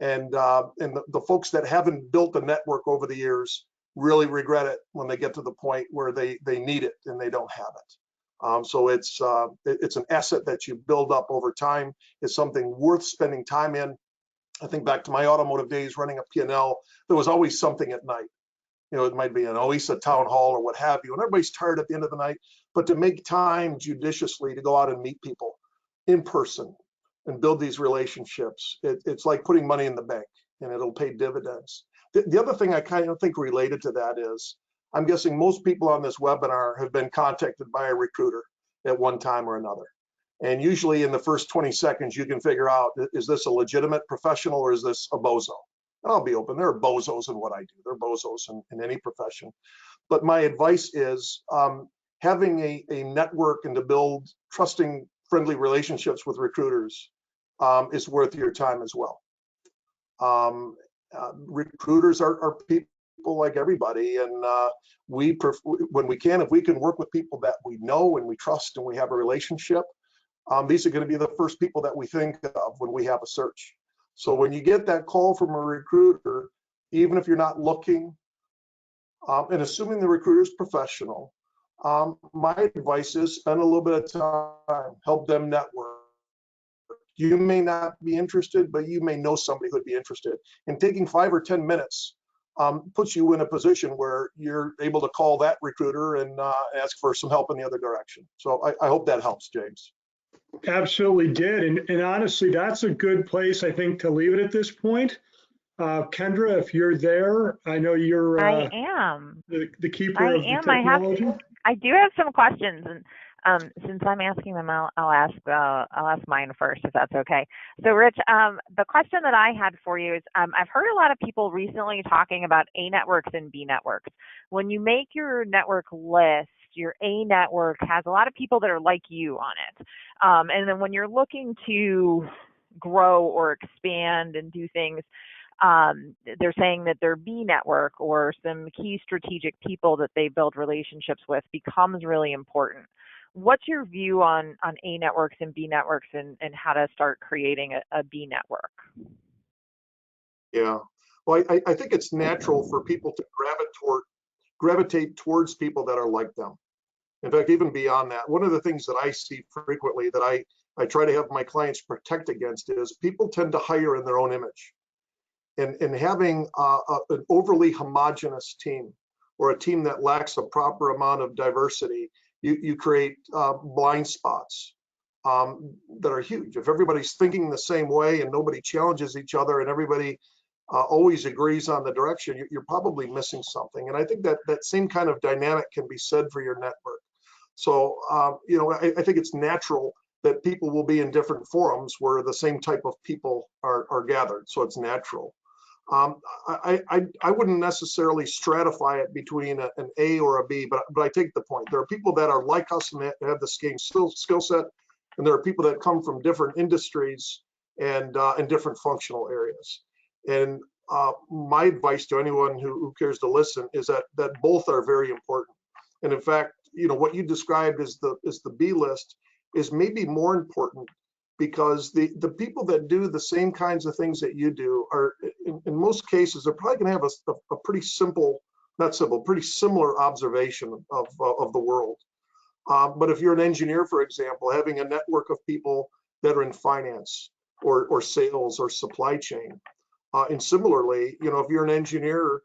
And the folks that haven't built a network over the years really regret it when they get to the point where they need it and they don't have it. So it's an asset that you build up over time. It's something worth spending time in. I think back to my automotive days running a P&L, there was always something at night. It might be an OISA town hall or what have you, and everybody's tired at the end of the night. But to make time judiciously to go out and meet people in person and build these relationships, it's like putting money in the bank, and it'll pay dividends. The other thing I kind of think related to that is, I'm guessing most people on this webinar have been contacted by a recruiter at one time or another. And usually in the first 20 seconds, you can figure out, is this a legitimate professional or is this a bozo? And I'll be open, there are bozos in what I do. There are bozos in any profession. But my advice is having a network and to build trusting, friendly relationships with recruiters is worth your time as well. Recruiters are people like everybody, and when we can, if we can work with people that we know and we trust and we have a relationship, these are going to be the first people that we think of when we have a search. So when you get that call from a recruiter, even if you're not looking, and assuming the recruiter is professional, my advice is spend a little bit of time, help them network. You may not be interested, but you may know somebody who'd be interested. And taking 5 or 10 minutes puts you in a position where you're able to call that recruiter and ask for some help in the other direction. So I hope that helps, James. Absolutely did. And honestly, that's a good place, I think, to leave it at this point. Kendra, if you're there, I know you're I am. the keeper of the technology. I do have some questions, and since I'm asking them, I'll ask mine first, if that's okay. So, Rich, the question that I had for you is, I've heard a lot of people recently talking about A networks and B networks. When you make your network list, your A network has a lot of people that are like you on it, and then when you're looking to grow or expand and do things, they're saying that their B network or some key strategic people that they build relationships with becomes really important. What's your view on A networks and B networks and how to start creating a B network? Yeah, well, I think it's natural for people to gravitate towards people that are like them. In fact, even beyond that, one of the things that I see frequently that I try to have my clients protect against is people tend to hire in their own image. And having an overly homogenous team or a team that lacks a proper amount of diversity, you create blind spots that are huge. If everybody's thinking the same way and nobody challenges each other and everybody always agrees on the direction, you're probably missing something. And I think that same kind of dynamic can be said for your network. So, I think it's natural that people will be in different forums where the same type of people are gathered. So it's natural. I wouldn't necessarily stratify it between an A or a B, but I take the point. There are people that are like us and have the same skill set, and there are people that come from different industries and different functional areas. And my advice to anyone who cares to listen is that both are very important. And in fact, what you described as the B list is maybe more important, because the people that do the same kinds of things that you do are, in most cases, they're probably going to have a pretty pretty similar observation of the world. But if you're an engineer, for example, having a network of people that are in finance or sales or supply chain, and similarly, if you're an engineer,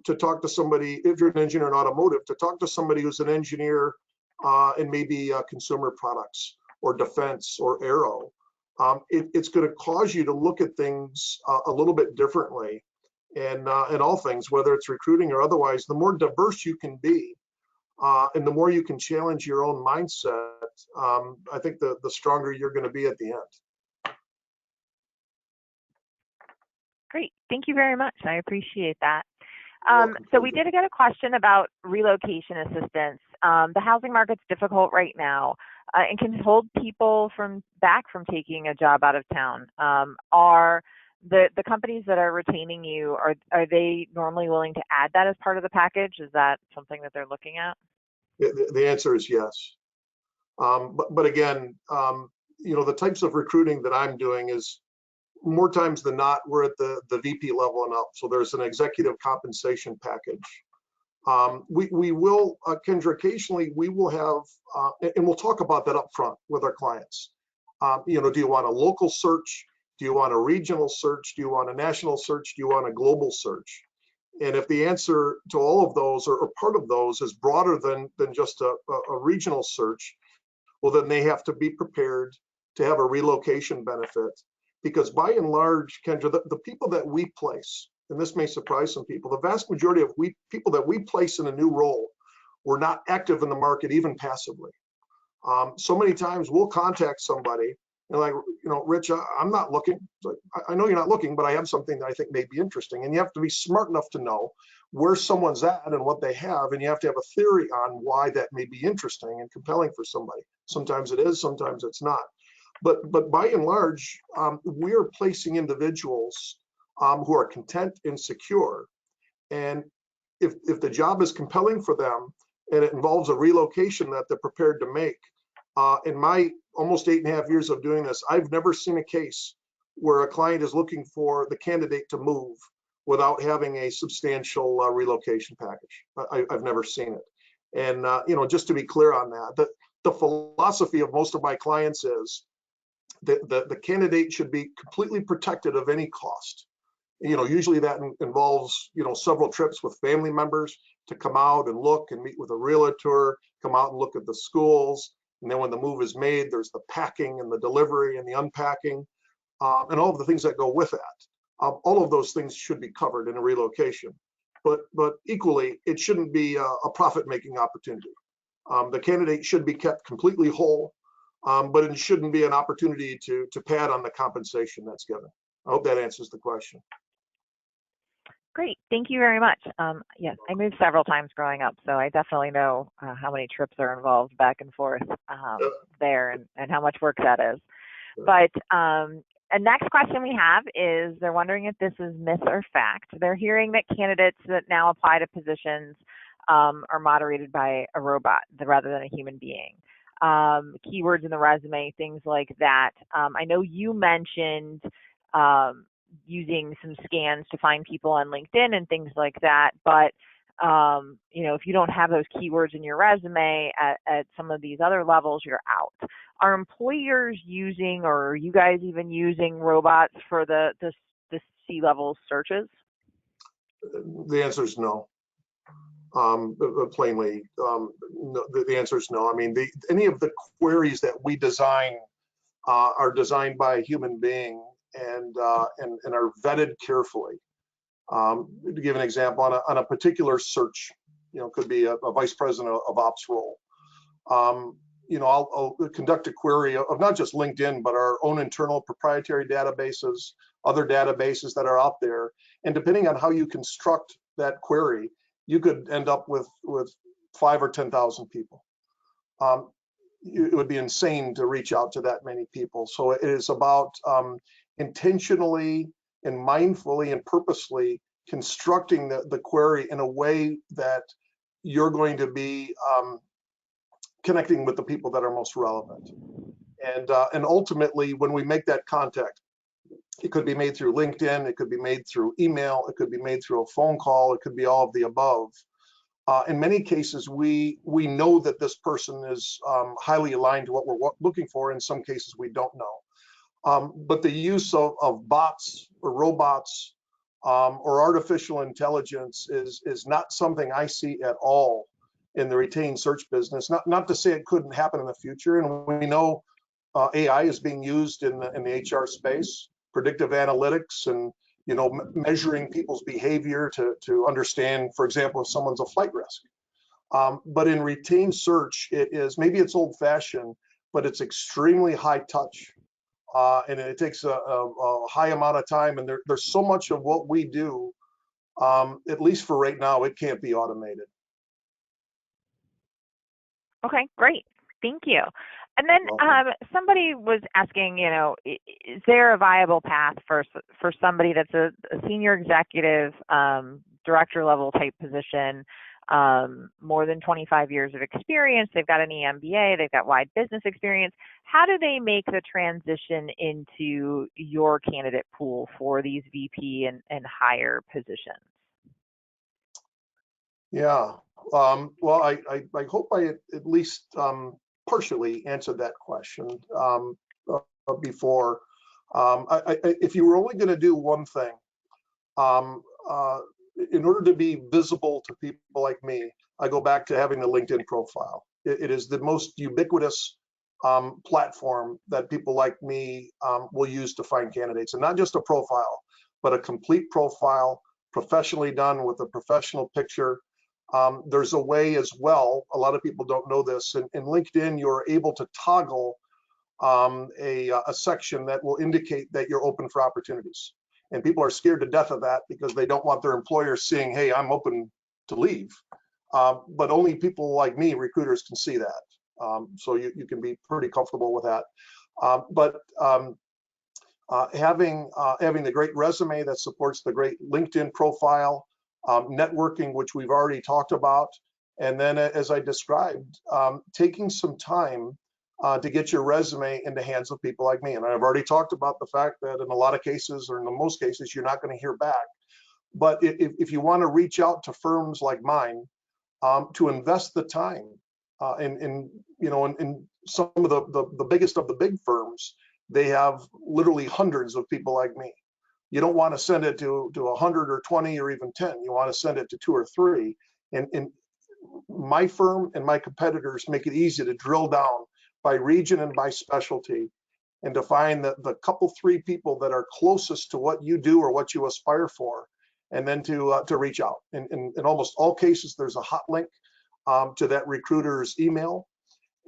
to talk to somebody, if you're an engineer in automotive, to talk to somebody who's an engineer in maybe consumer products or defense or aero, it's going to cause you to look at things a little bit differently. And in all things, whether it's recruiting or otherwise, the more diverse you can be, and the more you can challenge your own mindset, I think the stronger you're going to be at the end. Great. Thank you very much. I appreciate that. So we did get a question about relocation assistance. The housing market's difficult right now and can hold people back from taking a job out of town. Are the companies that are retaining you, are they normally willing to add that as part of the package? Is that something that they're looking at? The answer is yes. But again, the types of recruiting that I'm doing is, more times than not, we're at the VP level and up. So there's an executive compensation package. We will, Kendra, occasionally we will have, and we'll talk about that up front with our clients. Do you want a local search? Do you want a regional search? Do you want a national search? Do you want a global search? And if the answer to all of those or part of those is broader than just a regional search, well, then they have to be prepared to have a relocation benefit. Because by and large, Kendra, the people that we place, and this may surprise some people, the vast majority of people that we place in a new role were not active in the market, even passively. So many times we'll contact somebody and like, Rich, I'm not looking. Like, I know you're not looking, but I have something that I think may be interesting. And you have to be smart enough to know where someone's at and what they have. And you have to have a theory on why that may be interesting and compelling for somebody. Sometimes it is, sometimes it's not. But by and large, we're placing individuals who are content and secure. And if the job is compelling for them and it involves a relocation that they're prepared to make, in my almost 8.5 years of doing this, I've never seen a case where a client is looking for the candidate to move without having a substantial relocation package. I've never seen it. And just to be clear on that, the philosophy of most of my clients is that the candidate should be completely protected of any cost. Usually that involves, several trips with family members to come out and look and meet with a realtor, come out and look at the schools. And then when the move is made, there's the packing and the delivery and the unpacking, and all of the things that go with that. All of those things should be covered in a relocation. But equally, it shouldn't be a profit-making opportunity. The candidate should be kept completely whole, but it shouldn't be an opportunity to pad on the compensation that's given. I hope that answers the question. Great, thank you very much. Yes, I moved several times growing up, so I definitely know how many trips are involved back and forth there and how much work that is. But a next question we have is, they're wondering if this is myth or fact. They're hearing that candidates that now apply to positions are moderated by a robot rather than a human being. Keywords in the resume, things like that. I know you mentioned using some scans to find people on LinkedIn and things like that, but if you don't have those keywords in your resume at some of these other levels, you're out. Are employers using, or are you guys even using robots for the C-level searches? The answer is no. Plainly, no, the answer is no. I mean, any of the queries that we design are designed by a human being and are vetted carefully. To give an example, on a particular search, could be a vice president of ops role. I'll conduct a query of not just LinkedIn, but our own internal proprietary databases, other databases that are out there. And depending on how you construct that query, you could end up with 5,000 or 10,000 people. It would be insane to reach out to that many people. So it is about intentionally and mindfully and purposely constructing the query in a way that you're going to be connecting with the people that are most relevant. And ultimately, when we make that contact, it could be made through LinkedIn, it could be made through email, it could be made through a phone call, it could be all of the above. In many cases, we know that this person is highly aligned to what we're looking for. In some cases, we don't know. But the use of bots or robots or artificial intelligence is not something I see at all in the retained search business. Not to say it couldn't happen in the future. And we know AI is being used in the HR space, predictive analytics, and measuring people's behavior to understand, for example, if someone's a flight risk. But in retained search, maybe it's old-fashioned, but it's extremely high touch, and it takes a high amount of time. And there's so much of what we do, at least for right now, it can't be automated. Okay, great. Thank you. And then somebody was asking, is there a viable path for somebody that's a senior executive, director level type position, more than 25 years of experience, they've got an MBA, they've got wide business experience. How do they make the transition into your candidate pool for these VP and higher positions? Yeah, well, I hope I at least partially answered that question before. If you were only going to do one thing, in order to be visible to people like me, I go back to having the LinkedIn profile. It is the most ubiquitous platform that people like me will use to find candidates, and not just a profile, but a complete profile, professionally done with a professional picture. There's a way as well, a lot of people don't know this, in LinkedIn you're able to toggle a section that will indicate that you're open for opportunities. And people are scared to death of that because they don't want their employer seeing, hey, I'm open to leave. But only people like me, recruiters, can see that. So you can be pretty comfortable with that. But having the great resume that supports the great LinkedIn profile, networking, which we've already talked about, and then as I described, taking some time to get your resume in the hands of people like me. And I've already talked about the fact that in a lot of cases, or in most cases, you're not going to hear back. But if you want to reach out to firms like mine, to invest the time in some of the biggest of the big firms, they have literally hundreds of people like me. You don't want to send it to 100 or 20 or even 10. You want to send it to 2 or 3. And my firm and my competitors make it easy to drill down by region and by specialty, and to find the couple, 3 people that are closest to what you do or what you aspire for, and then to reach out. In almost all cases, there's a hot link to that recruiter's email.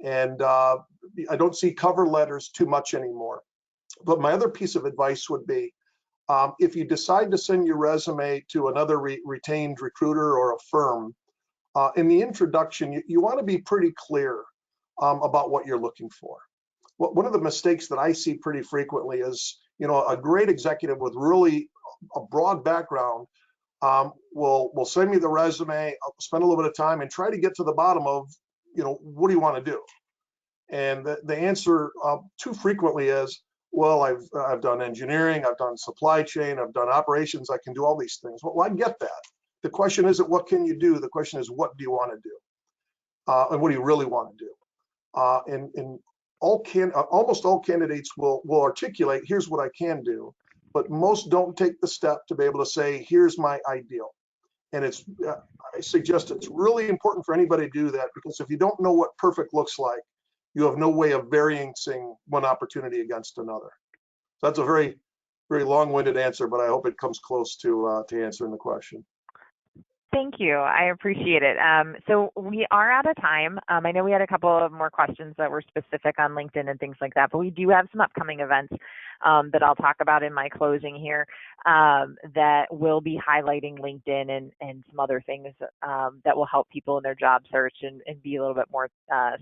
And I don't see cover letters too much anymore. But my other piece of advice would be, if you decide to send your resume to another retained recruiter or a firm, in the introduction, you want to be pretty clear about what you're looking for. One of the mistakes that I see pretty frequently is, a great executive with really a broad background will send me the resume, I'll spend a little bit of time and try to get to the bottom of, what do you want to do? And the answer too frequently is, well, I've done engineering, I've done supply chain, I've done operations, I can do all these things. Well, I get that. The question isn't what can you do? The question is, what do you want to do? And what do you really want to do? And almost all candidates will articulate, here's what I can do, but most don't take the step to be able to say, here's my ideal. And I suggest it's really important for anybody to do that, because if you don't know what perfect looks like, you have no way of varying one opportunity against another. So that's a very, very long-winded answer, but I hope it comes close to answering the question. Thank you. I appreciate it. So we are out of time. I know we had a couple of more questions that were specific on LinkedIn and things like that, but we do have some upcoming events that I'll talk about in my closing here that will be highlighting LinkedIn and some other things that will help people in their job search and be a little bit more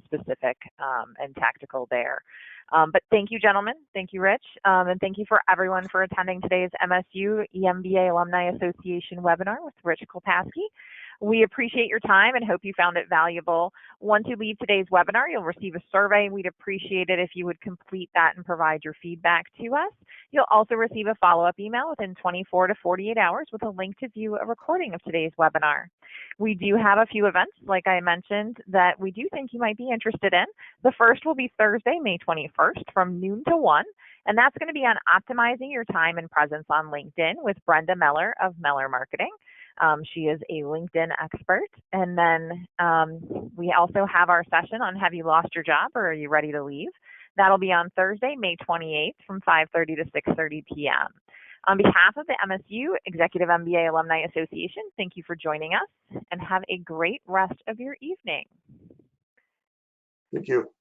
specific and tactical there. But thank you, gentlemen. Thank you, Rich. And thank you for everyone for attending today's MSU EMBA Alumni Association webinar with Rich Kolpasky. We appreciate your time and hope you found it valuable. Once you leave today's webinar, you'll receive a survey. We'd appreciate it if you would complete that and provide your feedback to us. You'll also receive a follow-up email within 24 to 48 hours with a link to view a recording of today's webinar. We do have a few events, like I mentioned, that we do think you might be interested in. The first will be Thursday, May 21st from noon to 1, and that's going to be on optimizing your time and presence on LinkedIn with Brenda Meller of Meller Marketing. She is a LinkedIn expert. And then we also have our session on Have You Lost Your Job or Are You Ready to Leave? That'll be on Thursday, May 28th from 5:30 to 6:30 p.m. On behalf of the MSU Executive MBA Alumni Association, thank you for joining us and have a great rest of your evening. Thank you.